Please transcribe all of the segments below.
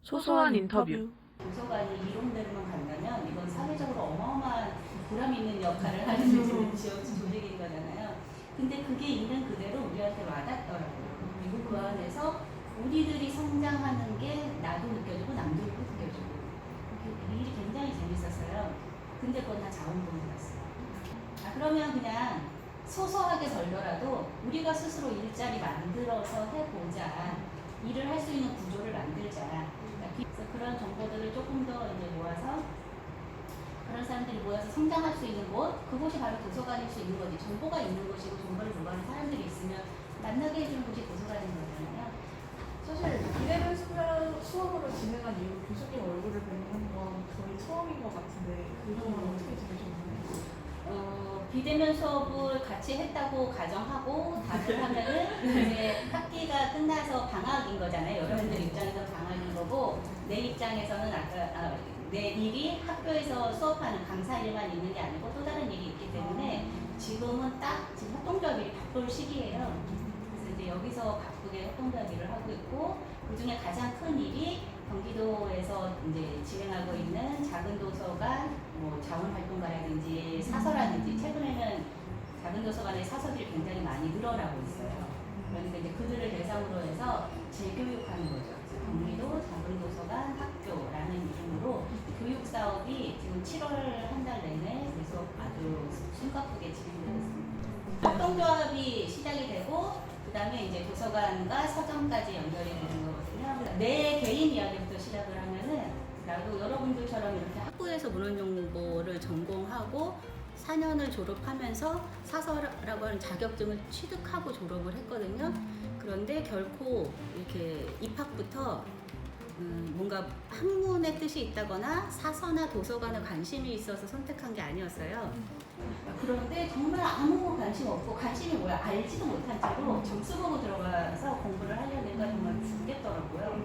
소소한 인터뷰. 도서관이 이론대로만 간다면 이건 사회적으로 어마어마한 보람 있는 역할을 하는 조직인 거잖아요. 근데 그게 있는 그대로 우리한테 와닿더라고요. 그리고 그 안에서 우리들이 성장하는 게 나도 느껴지고 남들도 느껴지고 그 일이 굉장히 재밌었어요. 근데 그건 다 자원봉사였어요. 그러면 그냥 소소하게 벌더라도 우리가 스스로 일자리 만들어서 해보자. 일을 할 수 있는 구조를 만들자. 그래서 그런 정보들을 조금 더 이제 모아서 그런 사람들이 모여서 성장할 수 있는 곳, 그곳이 바로 도서관일 수 있는 거지. 정보가 있는 곳이고 정보를 요구하는 사람들이 있으면 만나게 해주는 곳이 도서관인 거잖아요. 사실 비대면 수업으로 진행한 이후 교수님 얼굴을 뵙는 건 거의 처음인 것 같은데 그동안 어떻게 지내셨나요? 비대면 수업을 같이 했다고 가정하고 다들 하면은 이제 학기가 끝나서 방학인 거잖아요. 여러분들 입장에서 방학인 거고 내 입장에서는 내 일이 학교에서 수업하는 강사 일만 있는 게 아니고 또 다른 일이 있기 때문에 지금은 딱 지금 협동조합이 바쁠 시기예요. 그래서 이제 여기서 바쁘게 협동조합 일을 하고 있고 그 중에 가장 큰 일이 경기도에서 이제 진행하고 있는 작은 도서관, 뭐 자원활동가라든지 사서라든지 최근에는 작은 도서관의 사서들이 굉장히 많이 늘어나고 있어요. 그러니까 이제 그들을 대상으로 해서 재교육하는 거죠. 경기도 작은 도서관 학교라는 이름으로 교육 사업이 지금 7월 한 달 내내 계속 아주 숨가쁘게 진행되고 있습니다. 협동조합이 시작이 되고 그다음에 이제 도서관과 서점까지 연결이 되는 거거든요. 내 개인 이야기부터 시작을 하면은 나도 여러분들처럼 이렇게 학부에서 문헌정보를 전공하고 4년을 졸업하면서 사서라고 하는 자격증을 취득하고 졸업을 했거든요. 그런데 결코 이렇게 입학부터 뭔가 학문의 뜻이 있다거나 사서나 도서관에 관심이 있어서 선택한 게 아니었어요. 그런데 정말 아무 관심 없고 관심이 뭐야 알지도 못한 채로 점수 보고 들어가서 공부를 하려니까 정말 죽겠더라고요.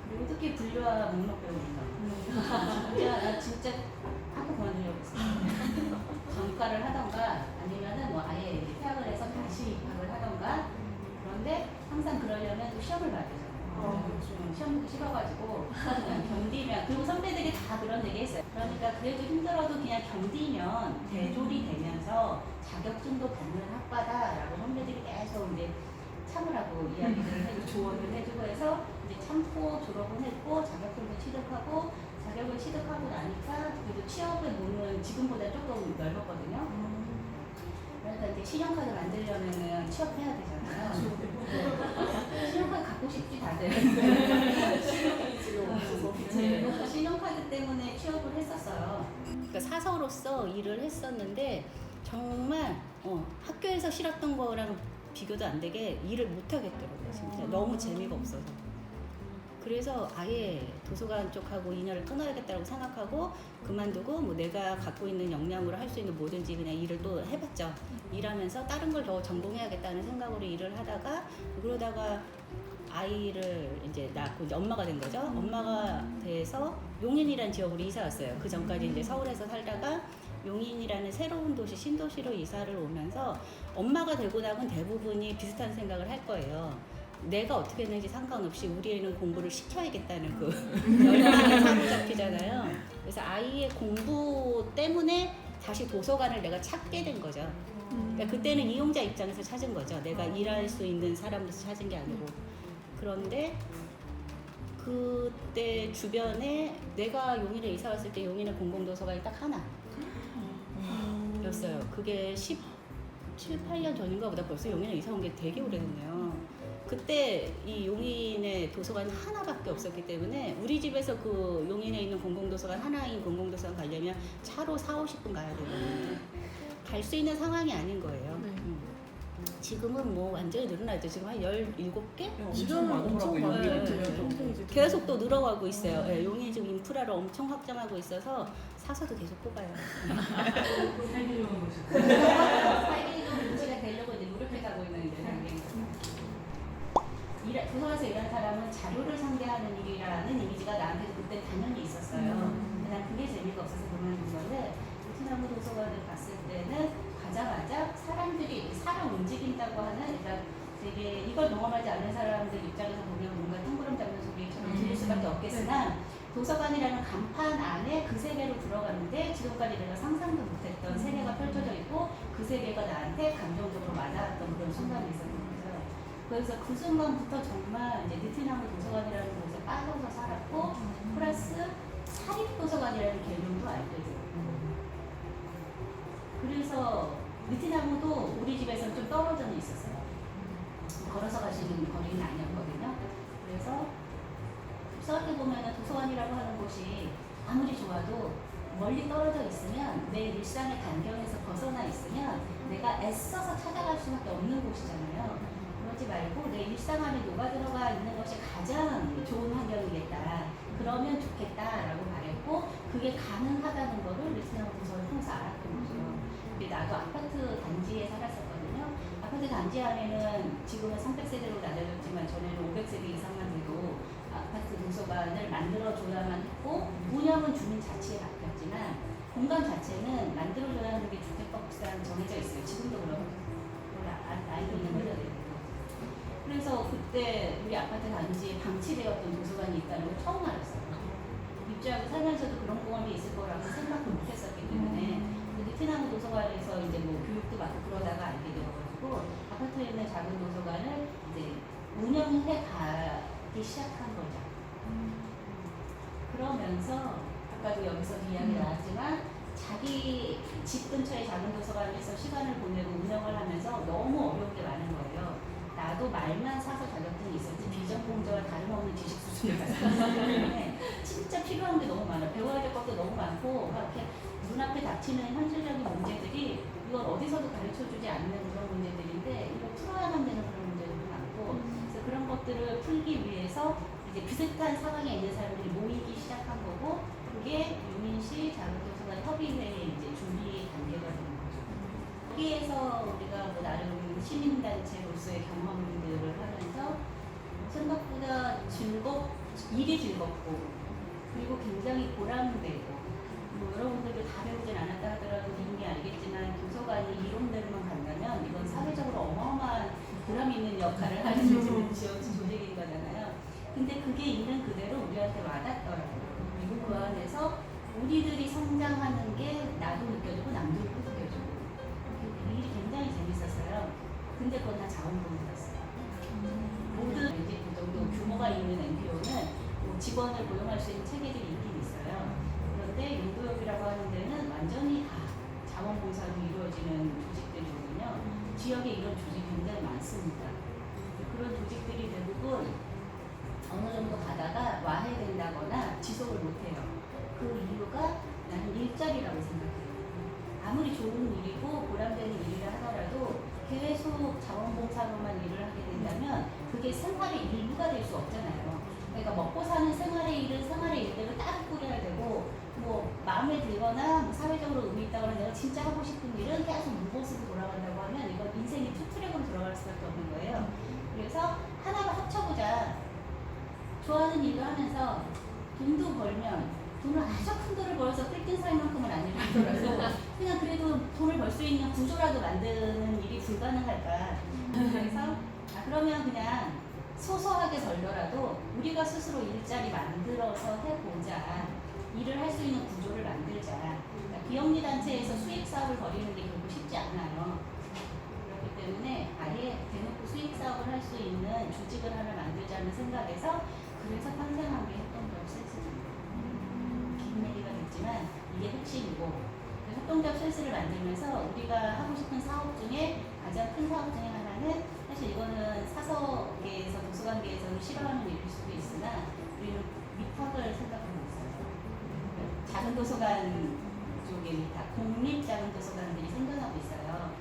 그리고 특히 분류와 목록 배우니까 나 진짜 학교 그만두려고 했어요. 전과를 하던가 아니면은 뭐 아예 퇴학을 해서 다시 입학을 하던가. 그런데 항상 그러려면 또 시험을 봐야 되잖아요. 시험 보기 싫어가지고 그냥 견디면, 그리고 선배들이 다 그런 얘기 했어요. 그러니까 그래도 힘들어도 그냥 견디면 대졸이 되면서 자격증도 받는 학과다라고 선배들이 계속 이제 참으라고 이야기를 해주고 조언을 해주고 해서 이제 참고 졸업을 했고 자격증도 취득하고 자격을 취득하고 나니까 그래도 취업의 문은 지금보다 조금 넓었거든요. 그러니까 이제 신용카드 만들려면은 취업해야 되잖아요. 신용카드 갖고 싶지 다들. 신용카드 때문에 취업을 했었어요. 그러니까 사서로서 일을 했었는데 정말 학교에서 싫었던 거랑 비교도 안 되게 일을 못 하겠더라고요. 진짜 너무 재미가 없어서. 그래서 아예 도서관 쪽하고 인연을 끊어야겠다고 생각하고 그만두고 뭐 내가 갖고 있는 역량으로 할 수 있는 뭐든지 그냥 일을 또 해봤죠. 일하면서 다른 걸 더 전공해야겠다는 생각으로 일을 하다가 그러다가 아이를 이제 낳고 이제 엄마가 된 거죠. 엄마가 돼서 용인이라는 지역으로 이사 왔어요. 그 전까지 이제 서울에서 살다가 용인이라는 새로운 도시, 신도시로 이사를 오면서 엄마가 되고 나면 대부분이 비슷한 생각을 할 거예요. 내가 어떻게 했는지 상관없이 우리 애는 공부를 시켜야겠다는 그 열망이 사로잡히잖아요. 그래서 아이의 공부 때문에 다시 도서관을 내가 찾게 된 거죠. 그러니까 그때는 이용자 입장에서 찾은 거죠. 내가 일할 수 있는 사람으로서 찾은 게 아니고. 그런데 그때 주변에 내가 용인에 이사 왔을 때 용인에 공공도서관이 딱 하나 였어요. 그게 17, 8년 전인가 보다. 벌써 용인에 이사 온 게 되게 오래됐네요. 그때 이 용인에 도서관이 하나밖에 없었기 때문에 우리 집에서 그 용인에 있는 공공도서관 하나인 공공도서관 가려면 차로 40-50분 가야 되거든요. 갈 수 있는 상황이 아닌 거예요. 지금은 뭐 완전히 늘어나죠. 지금 한 17개? 지금 엄청 많아요. 계속 또 늘어가고 있어요. 네, 용인이 지금 인프라를 엄청 확장하고 있어서 사서도 계속 뽑아요. 살기 좋은 도시가 되려고 이제 노력해가고 있는 이제 도서관에서 일하는 사람은 자료를 상대하는 일이라는 이미지가 나한테 그때 당연히 있었어요. 난 그게 재미가 없어서 그만둔 건데 베트남 도서관을 갔을 때는 가자마자 사람들이 사람 움직인다고 하는, 그러니까 되게 이걸 경험하지 않는 사람들 입장에서 보면 뭔가 뜬구름 잡는 소리처럼 들릴 수밖에 없겠 도서관이라는 간판 안에 그 세계로 들어갔는데 지금까지 내가 상상도 못했던 세계가 펼쳐져 있고 그 세계가 나한테 감정적으로 와닿았던 그런 순간이 있었던 거죠. 그래서 그 순간부터 정말 이제 느티나무 도서관이라는 곳에 빠져서 살았고 플러스 사립도서관이라는 개념도 알게 됐고 그래서 느티나무도 우리 집에서 좀 떨어져 있었어요. 걸어서 갈 수 있는 거리는 아니었거든요. 그래서 썰게 보면 도서관이라고 하는 곳이 아무리 좋아도 멀리 떨어져 있으면 내 일상의 반경에서 벗어나 있으면 내가 애써서 찾아갈 수밖에 없는 곳이잖아요. 그러지 말고 내 일상 안에 녹아 들어가 있는 것이 가장 좋은 환경이겠다. 그러면 좋겠다라고 말했고 그게 가능하다는 거를 리스너가 도서를 통해서 알았던 거죠. 근데 나도 아파트 단지에 살았었거든요. 아파트 단지 안에는 지금은 300세대로 나눠졌지만 전에는 500세대 이상만 돼도 아파트 도서관을 만들어줘야만 했고 운영은 주민 자치에 맡겼지만 공간 자체는 만들어줘야 하는 게 주택법상 정해져 있어요. 지금도 그런 걸 알고 있는 거죠. 그래서 그때 우리 아파트 단지에 방치되었던 도서관이 있다는 걸 처음 알았어요. 입주하고 살면서도 그런 공간이 있을 거라고 생각도 못했었기 때문에 느티나무 도서관에서 이제 뭐 교육도 받고 그러다가 알게 되어가지고 아파트에 있는 작은 도서관을 이제 운영해 가기 시작한 거죠. 그러면서 아까도 여기서도 이야기 나왔지만 자기 집 근처에 작은 도서관에서 시간을 보내고 운영을 하면서 너무 어려운 게 많은 거예요. 나도 말만 사서 자격증이 있었지 비전공자와 다름없는 지식 수준을 가졌기 때문에 진짜 필요한 게 너무 많아요. 배워야 될 것도 너무 많고 이렇게 눈앞에 닥치는 현실적인 문제들이 이걸 어디서도 가르쳐주지 않는 그런 문제들인데 이걸 풀어야만 되는 그런 문제들도 많고 그래서 그런 것들을 풀기 위해서 이제 비슷한 상황에 있는 사람들이 모이기 시작한 거고 그게 유민시 작은도서관 협의회의 이제 준비 단계가 되는 거죠. 여기에서 우리가 뭐 나름 시민단체로서의 경험들을 하면서 생각보다 일이 즐겁고 그리고 굉장히 보람되고 뭐 여러분들도 다 배우진 않았다 하더라도 이미 알겠지만 도서관이 이론대로만 간다면 이건 사회적으로 어마어마한 보람 있는 역할을 하는 조직인 거잖아요. 근데 그게 있는 그대로 우리한테 와닿더라고요. 그리고 그 안에서 우리들이 성장하는 게 나도 느껴지고 남도 느껴지고 이 일이 굉장히 재밌었어요. 근데 그건 다 자원봉사였어요. 모든 이제 그 정도 규모가 있는 NPO는 뭐 직원을 고용할 수 있는 체계들이 있긴 있어요. 그런데 윤도역이라고 하는 데는 완전히 다 자원봉사로 이루어지는 조직들이거든요. 지역에 이런 조직이 굉장히 많습니다. 그런 조직들이 대부분 어느 정도 가다가 와해된다거나 지속을 못해요. 그 이유가 나는 일자리라고 생각해요. 아무리 좋은 일이고 보람되는 일이라 하더라도 계속 자원봉사로만 일을 하게 된다면 그게 생활의 일부가 될 수 없잖아요. 그러니까 먹고 사는 생활의 일은 생활의 일대로 따로 꾸려야 되고 뭐 마음에 들거나 뭐 사회적으로 의미 있다거나 내가 진짜 하고 싶은 일은 계속 무엇으로 돌아간다고 하면 이건 인생이 투트랙으로 돌아갈 수밖에 없는 거예요. 그래서 하나를 합쳐보자. 좋아하는 일도 하면서 돈도 벌면 돈을 아주 큰 돈을 벌어서 뜰뜬 사이만큼은 아니더라도 그냥 그래도 돈을 벌 수 있는 구조라도 만드는 일이 불가능할까. 그래서 그러면 그냥 소소하게 벌더라도 우리가 스스로 일자리 만들어서 해보자. 일을 할 수 있는 구조를 만들자. 그러니까 비영리단체에서 수익사업을 벌이는 게 결국 쉽지 않아요. 그렇기 때문에 아예 대놓고 수익사업을 할 수 있는 조직을 하나 만들자는 생각에서 그래서 탄생한 게 협동조합 센스입니다. 긴 얘기가 됐지만 이게 핵심이고 협동조합 센스를 만들면서 우리가 하고 싶은 사업 중에 가장 큰 사업 중에 하나는 사실 이거는 사서계에서 도서관계에서는 싫어하는 일일 수도 있으나 우리는 위탁을 생각하고 있어요. 작은 도서관 쪽에 위탁, 공립 작은 도서관들이 생겨나고 있어요.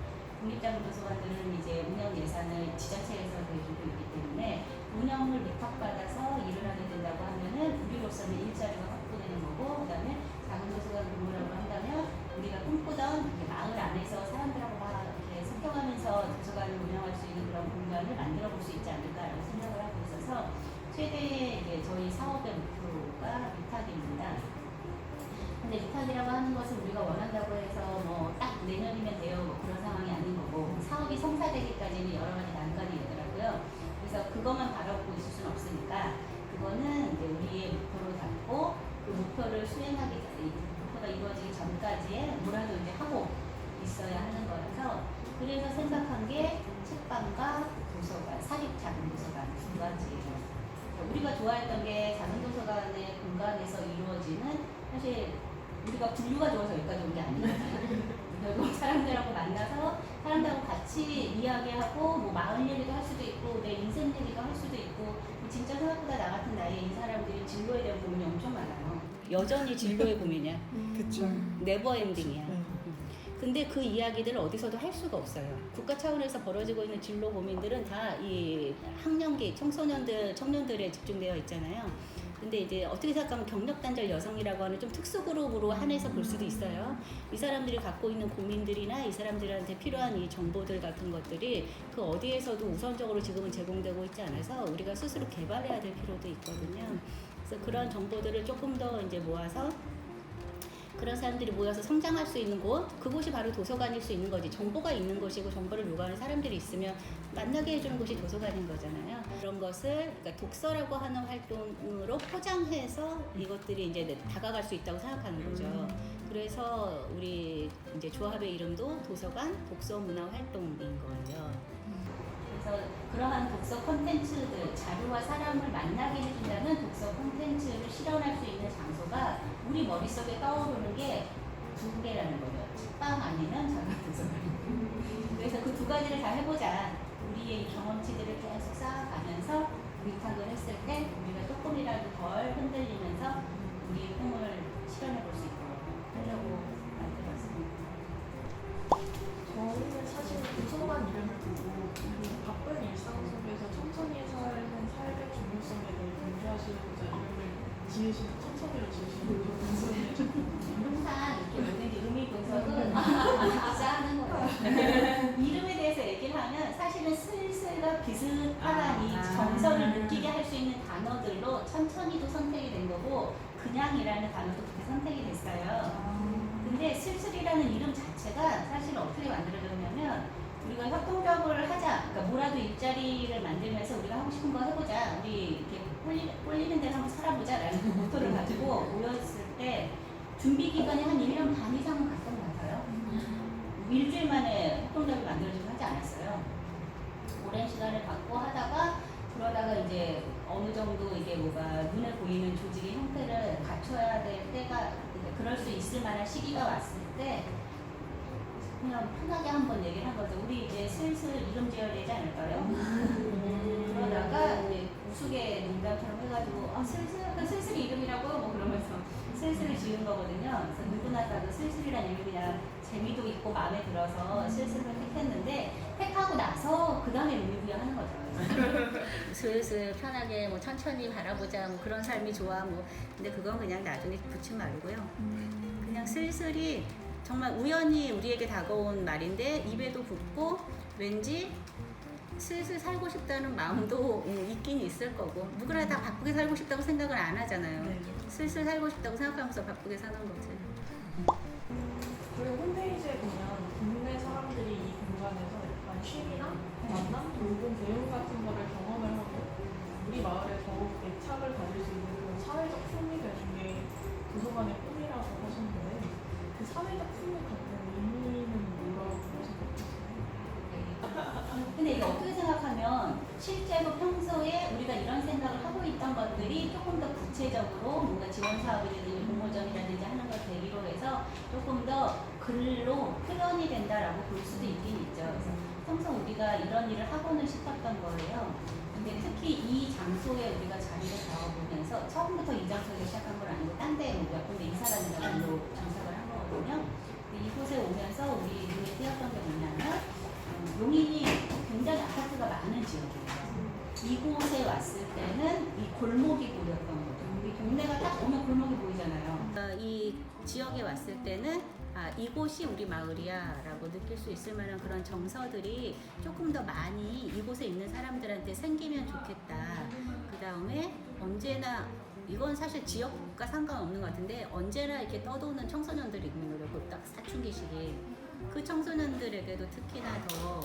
공립 작은 도서관들은 이제 운영 예산을 지자체에서 내주고 있기 때문에 운영을 위탁받아서 일을 하게 된다고 하면은 우리로서는 일자리가 확보되는 거고 그다음에 작은 도서관 근무라고 한다면 우리가 꿈꾸던 마을 안에서 사람들하고 막 이렇게 섞여가면서 도서관을 운영할 수 있는 그런 공간을 만들어 볼 수 있지 않을까라고 생각을 하고 있어서 최대의 이제 저희 사업의 목표가 위탁입니다. 근데 위탁이라고 하는 것은 우리가 원한다고 해서 뭐 딱 내년이면 돼요 뭐 그런 상황이 아닌 거고 사업이 성사되기까지는 여러 가지 난관이 있더라고요. 그래서 그것만 바라보고 있을 수는 없으니까 그거는 이제 우리의 목표로 잡고 목표를 이 목표가 이루어지기 전까지에 뭐라도 이제 하고 있어야 하는 거라서 그래서 생각한 게 책방과 도서관, 사립 작은 도서관 두 가지예요. 우리가 좋아했던 게 작은 도서관의 공간에서 이루어지는 사실 우리가 분류가 좋아서 여기까지 온 게 아니잖아요. 결국 사람들하고 만나서 사람들하고 같이 이야기하고 뭐 마을 얘기도 할 수도 있고 내 인생 얘기도 할 수도 있고 진짜 생각보다 나 같은 나이에 이 사람들이 진로에 대한 고민이 엄청 많아요. 여전히 진로의 고민이야. 그쵸. 네버 엔딩이야. 네. 근데 그 이야기들을 어디서도 할 수가 없어요. 국가 차원에서 벌어지고 있는 진로 고민들은 다 이 학년기 청년들에 집중되어 있잖아요. 근데 이제 어떻게 생각하면 경력단절 여성이라고 하는 좀 특수 그룹으로 한해서 볼 수도 있어요. 이 사람들이 갖고 있는 고민들이나 이 사람들한테 필요한 이 정보들 같은 것들이 그 어디에서도 우선적으로 지금은 제공되고 있지 않아서 우리가 스스로 개발해야 될 필요도 있거든요. 그래서 그런 정보들을 조금 더 이제 모아서 그런 사람들이 모여서 성장할 수 있는 곳, 그곳이 바로 도서관일 수 있는 거지. 정보가 있는 곳이고 정보를 요구하는 사람들이 있으면 만나게 해주는 곳이 도서관인 거잖아요. 그런 것을 그러니까 독서라고 하는 활동으로 포장해서 이것들이 이제 다가갈 수 있다고 생각하는 거죠. 그래서 우리 이제 조합의 이름도 도서관 독서문화 활동인 거예요. 그래서 그러한 독서 콘텐츠들, 자료와 사람을 만나게 해준다는 독서 콘텐츠를 실현할 수 있는 장소가 우리 머릿속에 떠오르는 게 두 개라는 거예요. 책방 아니면 작은 도서관. 그래서 그 두 가지를 다 해보자. 우리의 경험치들을 계속 쌓아가면서 위탁을 했을 때 우리가 조금이라도 덜 흔들리면서 우리의 꿈을 실현해 볼 수 있도록 하려고 만들었습니다. 저희는 사실 도서관 이름을 보고 그 바쁜 일상 속에서 천천히 사는 삶의 중요성에 대해 강조하시고자 이름을 지으시는 천천히로 지으시는 분들은 항상 이렇게 뭐든지 의미 분석은 각자 하는 거예요. 이름에 대해서 얘기를 하면 사실은 슬슬과 비슷한 이 정서를 느끼게 할 수 있는 단어들로 천천히도 선택이 된 거고 그냥이라는 단어도 그렇게 선택이 됐어요. 근데 슬슬이라는 이름 자체가 사실 어떻게 만들어졌냐면 우리가 협동적으로 하자. 그러니까 뭐라도 일자리를 만들면서 우리가 하고 싶은 거 해보자. 우리 이렇게 꼴리는 대로 한번 살아보자라는 모토를 가지고 모였을 때 준비 기간이 한 1년 반 이상은 갔던 것 같아요. 일주일 만에 협동조합이 만들어지고 하지 않았어요. 오랜 시간을 갖고 하다가 그러다가 이제 어느 정도 이게 뭐가 눈에 보이는 조직의 형태를 갖춰야 될 때가 그럴 수 있을 만한 시기가 왔을 때 그냥 편하게 한번 얘기를 한 거죠. 우리 이제 슬슬 이름 지어야 되지 않을까요? 그러다가 이제 우스개 농담처럼 해가지고 슬슬 이름이라고 뭐 그러면서 슬슬을 지은 거거든요. 그래서 누구나 다 그 슬슬이라는 이름이 그냥 재미도 있고 마음에 들어서 슬슬을 택했는데 택하고 나서 그 다음에 의미 부여하는 거죠. 슬슬 편하게 뭐 천천히 바라보자 뭐 그런 삶이 좋아 뭐 근데 그건 그냥 나중에 붙임 말고요. 그냥 슬슬이 정말 우연히 우리에게 다가온 말인데 입에도 붙고 왠지 슬슬 살고 싶다는 마음도 있긴 있을 거고 누구나 다 바쁘게 살고 싶다고 생각을 안 하잖아요. 네. 슬슬 살고 싶다고 생각하면서 바쁘게 사는 거지. 그리고 홈페이지에 보면 국내 사람들이 이 공간에서 약간 취미나 만남, 돌봄, 배움 같은 거를 경험을 하고 우리 마을에 더욱 애착을 가질 수 있는 그런 사회적 품이 되는 게 도서관의 꿈이라고 하셨는데 그 사회적 품을 갖는 의미는 뭐라고 생각하세요? 근데 이게 어떻게 생각하면 실제로 평소에 우리가 이런 생각을 하고 있던 것들이 조금 더 구체적으로 뭔가 지원 사업이라든지 공모전이라든지 하는 걸 계기로 해서 조금 더 글로 표현이 된다라고 볼 수도 있긴 있죠. 그래서 평소 우리가 이런 일을 하고는 싶었던 거예요. 근데 특히 이 장소에 우리가 자리를 잡아보면서 처음부터 이 장소에서 시작한 건 아니고 딴 데에 몇 군데 이사가는 걸로 장사를 한 거거든요. 근데 이곳에 오면서 우리 눈에 띄었던 게 뭐냐면 용인이 굉장히 아파트가 많은 지역이에요. 이곳에 왔을 때는 이 골목이 보였던 거죠. 우리 동네가 딱 오면 골목이 보이잖아요. 이 지역에 왔을 때는 이곳이 우리 마을이야 라고 느낄 수 있을 만한 그런 정서들이 조금 더 많이 이곳에 있는 사람들한테 생기면 좋겠다. 그 다음에 언제나 이건 사실 지역과 상관없는 것 같은데 언제나 이렇게 떠도는 청소년들이 있는 거죠. 그 딱 사춘기 시기. 그 청소년들에게도 특히나 더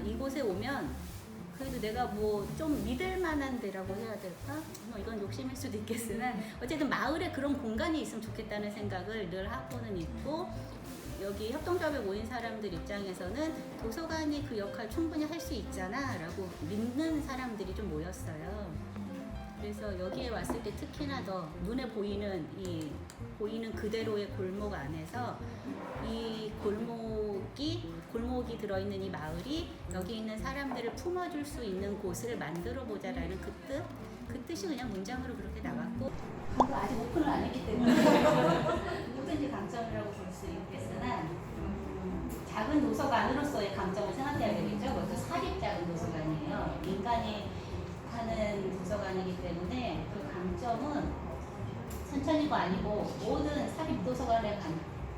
이곳에 오면 그래도 내가 뭐 좀 믿을 만한 데라고 해야 될까? 뭐 이건 욕심일 수도 있겠으나 어쨌든 마을에 그런 공간이 있으면 좋겠다는 생각을 늘 하고는 있고, 여기 협동조합에 모인 사람들 입장에서는 도서관이 그 역할 충분히 할 수 있잖아 라고 믿는 사람들이 좀 모였어요. 그래서 여기에 왔을 때 특히나 더 눈에 보이는 보이는 그대로의 골목 안에서 이 골목이 들어있는 이 마을이 여기 있는 사람들을 품어줄 수 있는 곳을 만들어 보자라는 그 뜻이 그냥 문장으로 그렇게 나왔고, 아직 오픈을 안 했기 때문에 뭐든지 강점이라고 볼 수 있겠으나 작은 도서관으로서의 강점을 생각해야 되겠죠. 그것도 사립 작은 도서관이에요. 민간이 하는 도서관이기 때문에 그 강점은 선천이고 아니고 모든 사립 도서관의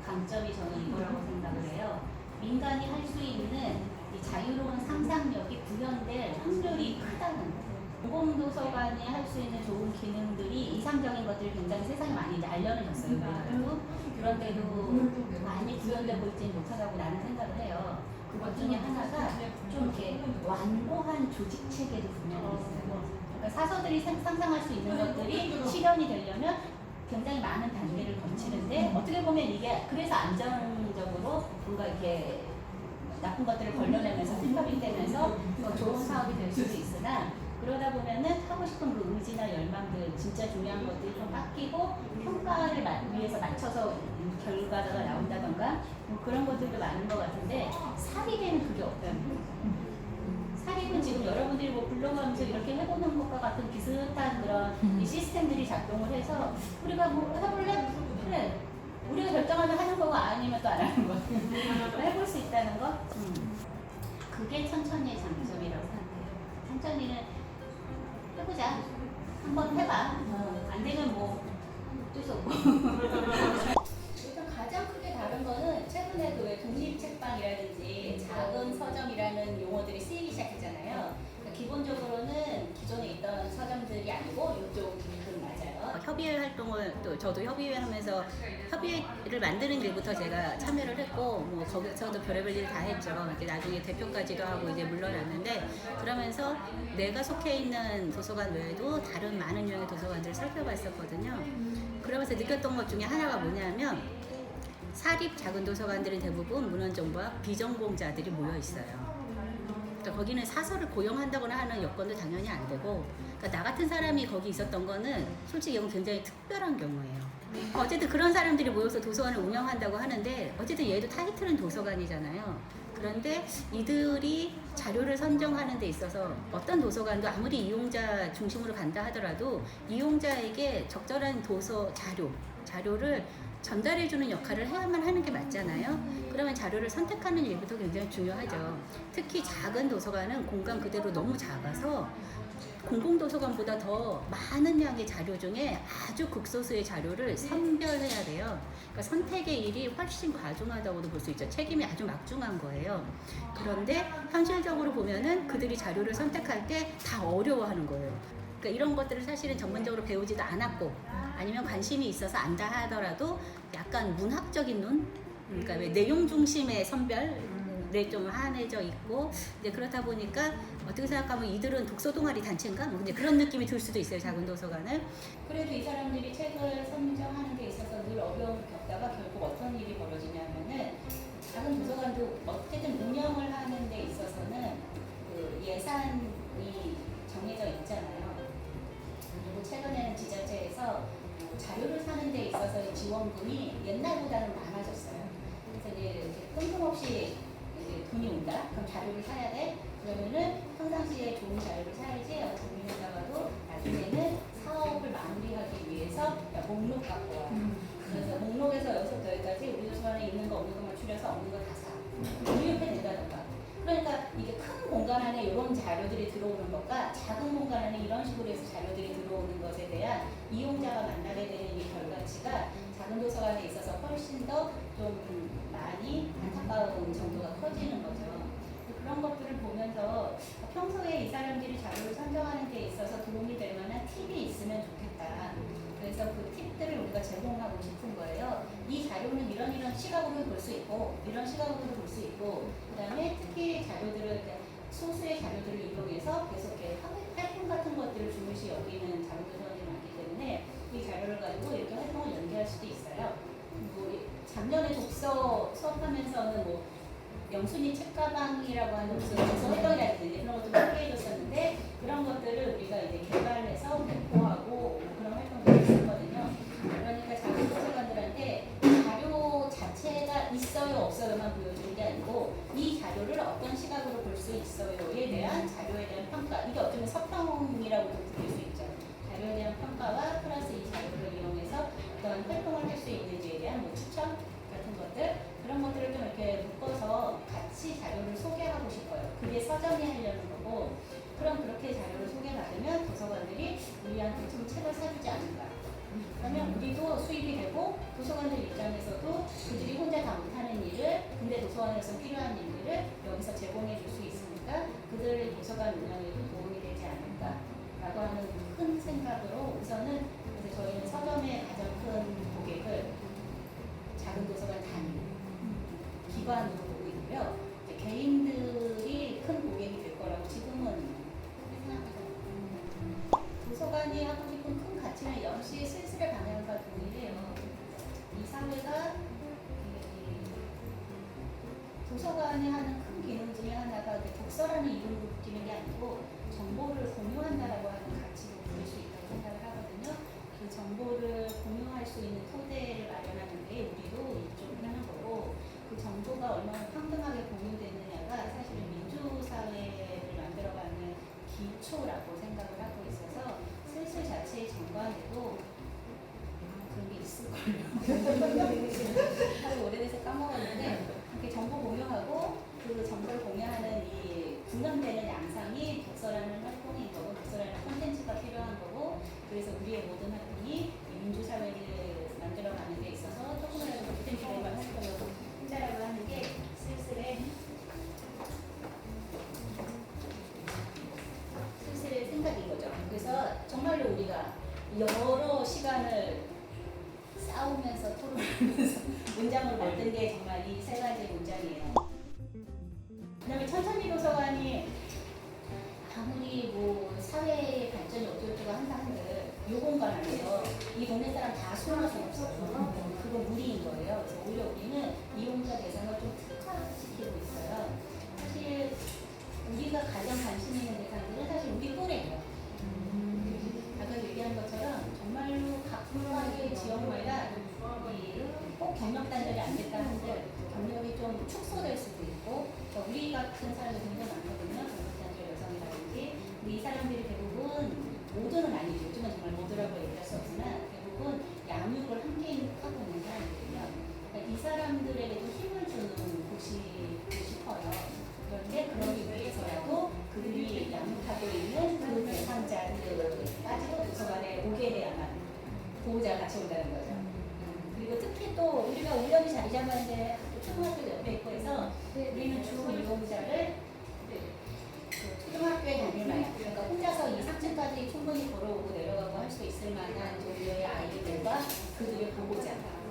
강점이 저는 이거라고 생각을 해요. 민간이 할 수 있는 이 자유로운 상상력이 구현될 확률이 크다는 거예요. 공공도서관이 할 수 있는 좋은 기능들이 이상적인 것들이 굉장히 세상에 많이 날려내졌어요. 그런데도 많이 구현되고 있지는 못하다고 나는 생각을 해요. 그것 중에 하나가 좀 이렇게 완고한 조직 체계도 분명히 있어요. 그러니까 사서들이 상상할 수 있는 것들이 실현이 되려면 굉장히 많은 단계를 거치는데, 어떻게 보면 이게 그래서 안정적으로 뭔가 이렇게 나쁜 것들을 걸러내면서 생각이 되면서 더 좋은 사업이 될 수도 있으나, 그러다 보면은 하고 싶은 그 의지나 열망들, 진짜 중요한 것들이 좀 깎이고 평가를 위해서 맞춰서 결과가 나온다던가 그런 것들도 많은 것 같은데, 사립에는 그게 없다는 거예요. 사립은 지금 여러분들이 뭐 블로그 하면서 이렇게 해보는 것과 같은 비슷한 그런 이 시스템들이 작동을 해서 우리가 뭐 해볼래? 그래. 우리가 결정하면 하는 거고 아니면 또 안 하는 거. 해볼 수 있다는 거? 그게 천천히의 장점이라고 생각해요. 천천히는 해보자. 한번 해봐. 안 되면 뭐 어쩔 수 없고. 일단 가장 크게 다른 거는 최근에도 왜 독립책방이라든지 작은 서점이라는 용어들이 쓰이기 시작했잖아요. 그러니까 기본적으로는 기존에 있던 서점들이 아니고 이쪽은 맞아요. 협의회 활동을 또 저도 협의회 하면서 협의회를 만드는 일부터 제가 참여를 했고, 뭐 거기서도 별의별 일 다 했죠. 이렇게 나중에 대표까지도 하고 이제 물러났는데, 그러면서 내가 속해 있는 도서관 외에도 다른 많은 유형의 도서관들을 살펴봤었거든요. 그러면서 느꼈던 것 중에 하나가 뭐냐면, 사립 작은 도서관들은 대부분 문헌정보와 비전공자들이 모여 있어요. 그러니까 거기는 사서를 고용한다거나 하는 여건도 당연히 안 되고, 그러니까 나 같은 사람이 거기 있었던 거는 솔직히 이건 굉장히 특별한 경우예요. 어쨌든 그런 사람들이 모여서 도서관을 운영한다고 하는데, 어쨌든 얘도 타이틀은 도서관이잖아요. 그런데 이들이 자료를 선정하는 데 있어서 어떤 도서관도 아무리 이용자 중심으로 간다 하더라도 이용자에게 적절한 도서 자료를 전달해주는 역할을 해야만 하는 게 맞잖아요. 그러면 자료를 선택하는 일부터 굉장히 중요하죠. 특히 작은 도서관은 공간 그대로 너무 작아서 공공도서관보다 더 많은 양의 자료 중에 아주 극소수의 자료를 선별해야 돼요. 그러니까 선택의 일이 훨씬 과중하다고도 볼 수 있죠. 책임이 아주 막중한 거예요. 그런데 현실적으로 보면은 그들이 자료를 선택할 때 다 어려워하는 거예요. 그러니까 이런 것들을 사실은 전문적으로 배우지도 않았고, 아니면 관심이 있어서 안다 하더라도 약간 문학적인 눈? 그러니까 왜 내용 중심의 선별에 좀 한해져 있고, 이제 그렇다 보니까 어떻게 생각하면 이들은 독서 동아리 단체인가? 뭐 이제 그런 느낌이 들 수도 있어요, 작은 도서관은. 그래도 이 사람들이 책을 선정하는 데 있어서 늘 어려움을 겪다가 결국 어떤 일이 벌어지냐면은, 작은 도서관도 어쨌든 운영을 하는 데 있어서는 그 예산이 정해져 있잖아요. 그리고 최근에는 지자체에서 자료를 사는 데 있어서의 지원금이 옛날보다는 많아졌어요. 그래서 이제 뜬금없이 이제 돈이 온다? 그럼 자료를 사야 돼? 그러면은 평상시에 좋은 자료를 사야지 고민하다가도 나중에는 사업을 마무리하기 위해서 목록 갖고 와. 그래서 목록에서 여기서부터 여기까지 우리 도서관에 있는 거 없는 것만 추려서 없는 거 다 사. 우유협회 된다던가. 그러니까 이게 큰 공간 안에 이런 자료들이 들어오는 것과 작은 공간 안에 이런 식으로 해서 자료들이 들어오는 것에 대한 이용자가 만나게 되는 이 결과치가 작은 도서관에 있어서 훨씬 더 좀 많이 안타까운 정도가 커지는 거죠. 그런 것들을 보면서 평소에 이 사람들이 자료를 선정하는 데 있어서 도움이 될 만한 팁이 있으면 좋겠다. 그래서 그 팁들을 우리가 제공하고 싶은 거예요. 이 자료는 이런 시각으로 볼 수 있고, 이런 시각으로도 볼 수 있고, 그 다음에 특히 자료들을 소수의 자료들을 이용해서 계속 이렇게 활동 같은 것들을 중요시 여기는 자료도서관이 많기 때문에 이 자료를 가지고 이렇게 활동을 연계할 수도 있어요. 뭐 작년에 독서 수업하면서는 뭐 영순이 책가방이라고 하는 무슨 독서 활동이라든지 그런 것도 소개해줬었는데 그런 것들을 우리가 이제 개발해서 배포하고 뭐 그런 활동들을 했었거든요. 그러니까 작은 도서관들한테 자료 자체가 있어요 없어요만 보여주는 게 아니고 이 자료를 어떤 시각으로 볼 수 있어요에 대한 자료에 대한 평가, 이게 어쩌면 서평이라고도 부를 수 있죠. 자료에 대한 평가와 플러스 이 자료를 이용해서 어떤 활동을 할 수 있는지에 대한 뭐 추천 같은 것들, 그런 것들을 좀 이렇게 묶어서 같이 자료를 소개하고 싶어요. 그게 서점이 하려는 거고, 그럼 그렇게 자료를 소개받으면 도서관들이 우리한테 좀 책을 사주지 않을까. 그러면 우리도 수입이 되고 도서관들 입장에서도 그들이 혼자 다 못하는 일을, 근데 도서관에서 필요한 일들을 여기서 제공해 줄 수 있으니까 그들의 도서관 운영에도 도움이 되지 않을까라고 하는 큰 생각으로 우선은 그래서 저희는 서점의 가장 큰 고객을 작은 도서관 단위 기관으로 보고 있고요. 이제 개인들이 큰 고객이 될 거라고 지금은 생각합니다. 도서관이 하고 싶은 큰 가치는 역시 슬슬의 방향과 동일해요. 이 사회가 도서관이 하는 큰 기능 중에 하나가 독서라는 이름으로 붙이는 게 아니고 정보를 공유한다라고 하는 가치로 부를 수 있다고 생각을 하거든요. 그 정보를 공유할 수 있는 토대를 마련하는 게 우리도 이쪽을 하는 거고, 그 정보가 얼마나 평등하게 공유되느냐가 사실은 민주사회를 만들어가는 기초라고 생각을 하고 있어서 슬슬 자체의 정관에도 그런 게 있을걸요. 하도 오래돼서 까먹었는데 이렇게 정보 공유하고 그 정보를 공유하는 이 분담되는 양상이 독서라는 활동인 거고, 독서라는 콘텐츠가 필요한 거고, 그래서 우리의 모든 활동이 민주사회를 만들어가는 데 있어서 조금이라도 보탬이 될 만한 활동을 혼자라고 하는 게 슬슬의 생각인 거죠. 그래서 정말로 우리가 여러 시간을 싸우면서 토론하면서 문장을 만든 게 정말 이 세 가지 문장이에요. 그다음에 천천히 도서관이 아무리 뭐 사회의 발전이 어쩌고저쩌고 한다 한들 이 공간 안에서 이 동네 사람 다 수용할 수 없어서 그건 무리인 거예요. 그래서 오히려 우리는 이용자 대상을 좀 특화시키고 있어요. 사실 우리가 가장 관심 있는 대상들은 사실 우리 또래예요. 아까 얘기한 것처럼 정말로 각각의 지역마다 꼭 경력 단절이 안 됐다 한들 경력이 좀 축소될 수도 있고, 우리 같은 사람들이 굉장히 많거든요. 경력 단절 여성이라든지. 근데 이 사람들이 대부분, 모두는 아니죠. 요즘은 정말 모두라고 얘기할 수 없지만 대부분 양육을 함께 하고 있는 사람들이에요. 그러니까 이 사람들에게도 힘을 주는 곳이고 싶어요. 그런데 그러기 위해서라도 그들이 양육하고 있는 그 대상자들까지도 도서관에 오게 돼야만 보호자가 같이 온다는 거죠. 그리고 특히 또 우리가 우연히 자리 잡았는데 초등학교 옆에 있고 해서 우리는 주 이용자를 초등학교에 다니나요? 그러니까 혼자서 이 3층까지 충분히 걸어오고 내려가고 할 수 있을 만한 정도의 아이들과 그들의 보호자가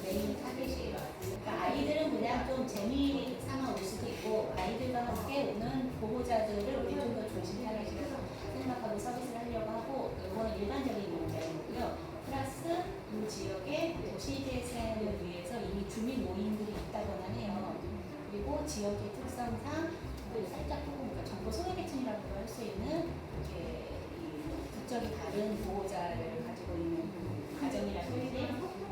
메인 타겟이에요. 그러니까 아이들은 그냥 좀 재미 삼아 올 수도 있고, 아이들과 함께 오는 보호자들을 우리 좀 더 중심 타겟이라서 생각하고 서비스를 하려고 하고, 이거는 일반적인 문제이고요. 플러스 이 지역의 도시재생을 위해서 이미 주민 모임들이 있다거나 해요. 그리고 지역의 특성상 살짝 조금 정보 소외계층이라고도 할 수 있는 이렇게 국적이 다른 보호자를 가지고 있는 가정이라든지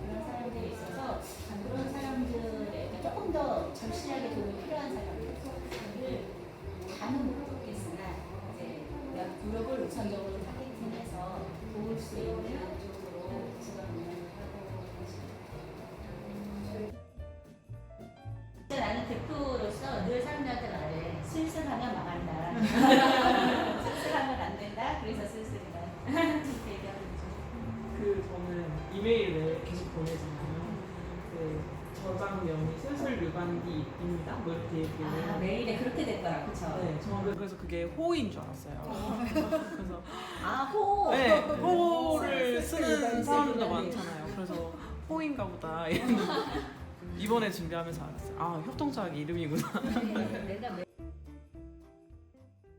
그런 사람들이 있어서 그런 사람들에게 조금 더 절실하게 도움이 필요한 사람들을 다는 모르겠으나 이제 몇 그룹을 우선적으로 타겟팅해서 도울 수 있는 쪽으로 지금 운영을 하고 있습니다. 나는 대표로서 늘 사람들한테 말해. 슬슬하면 망한다. 슬슬하면 안 된다. 그래서 슬슬이다. 이렇게 얘기하는 거죠. 저는 이메일을 계속 보내잖아요. 그 저장명이 슬슬 유반디입니다. 뭐 이렇게 얘기를. 메일에 그렇게 됐더라, 그쵸? 네, 저는 그래서 그게 호인 줄 알았어요. 그래서 호! 네, 호를 슬슬 쓰는 유반디, 사람들도 유반디. 많잖아요. 그래서 호인가 보다. 이번에 준비하면서 알았어요. 아, 협동조합 이름이구나. 내가